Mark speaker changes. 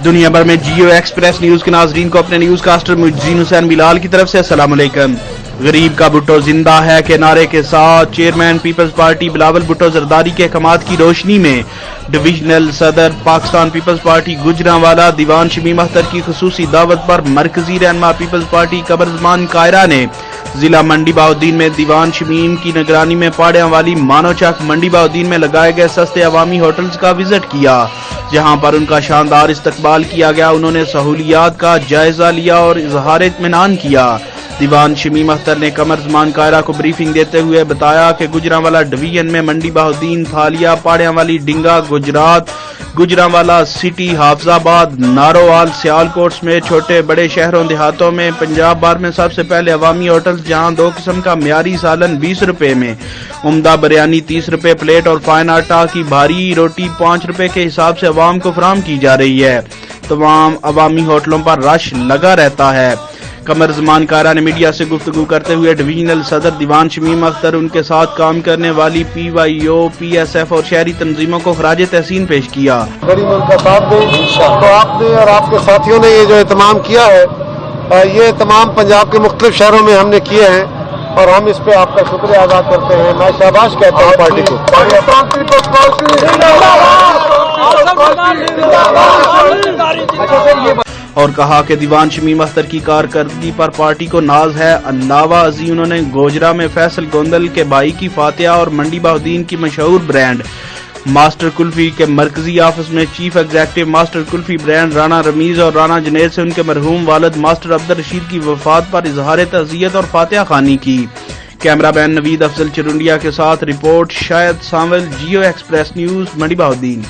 Speaker 1: دنیا بھر میں جیو ایکسپریس نیوز کے ناظرین کو اپنے نیوز کاسٹر محدثین حسین بلال کی طرف سے السلام علیکم۔ غریب کا بھٹو زندہ ہے کے نعرے کے ساتھ چیئرمین پیپلز پارٹی بلاول بھٹو زرداری کے احکامات کی روشنی میں ڈویژنل صدر پاکستان پیپلز پارٹی گوجرانوالا دیوان شمیم اختر کی خصوصی دعوت پر مرکزی رہنما پیپلز پارٹی قمرزمان قاہرہ نے ضلع منڈی بہاؤالدین میں دیوان شمیم کی نگرانی میں پاڑیاں والی مانو چک منڈی بہاؤالدین میں لگائے گئے سستے عوامی ہوٹلز کا وزٹ کیا، جہاں پر ان کا شاندار استقبال کیا گیا۔ انہوں نے سہولیات کا جائزہ لیا اور اظہار اطمینان کیا۔ دیوان شمیم اختر نے قمرزمان قاہرہ کو بریفنگ دیتے ہوئے بتایا کہ گوجرانوالا ڈویژن میں منڈی بہاؤالدین، تھالیا، پاڑیاں والی، ڈنگا، گجرات، گوجرانوالا سٹی، حافظ آباد، نارووال، سیالکوٹ سمیت چھوٹے بڑے شہروں دیہاتوں میں پنجاب بھر میں سب سے پہلے عوامی ہوٹلز، جہاں 2 قسم کا معیاری سالن 20 روپے میں، عمدہ بریانی 30 روپے پلیٹ اور فائن آٹا کی بھاری روٹی 5 روپے کے حساب سے عوام کو فراہم کی جا رہی ہے۔ تمام عوامی ہوٹلوں پر رش لگا رہتا ہے۔ قمرزمان قاہرہ نے میڈیا سے گفتگو کرتے ہوئے ڈویژنل صدر دیوان شمیم اختر، ان کے ساتھ کام کرنے والی پی وائی او، پی ایس ایف اور شہری تنظیموں کو خراج تحسین پیش کیا۔
Speaker 2: غریب ان کا ساتھ دیں تو آپ نے اور آپ کے ساتھیوں نے یہ جو اہتمام کیا ہے، یہ تمام پنجاب کے مختلف شہروں میں ہم نے کیے ہیں اور ہم اس پہ آپ کا شکریہ ادا کرتے ہیں۔ میں شاباش کہتا ہوں پارٹی کو۔
Speaker 1: اور کہا کہ دیوان شمیم اختر کی کارکردگی پر پارٹی کو ناز ہے۔ علاوہ ازیں انہوں نے گوجرا میں فیصل گوندل کے بھائی کی فاتحہ اور منڈی بہاؤالدین کی مشہور برانڈ ماسٹر کلفی کے مرکزی آفس میں chief executive Master Kulfi brand Rana Rameez اور رانا جنید سے ان کے مرحوم والد ماسٹر عبدالرشید کی وفات پر اظہار تعزیت اور فاتحہ خوانی کی۔ کیمرہ مین نوید افضل چرنڈیا کے ساتھ رپورٹ شاہد سانول، جیو ایکسپریس نیوز، منڈی بہاؤالدین۔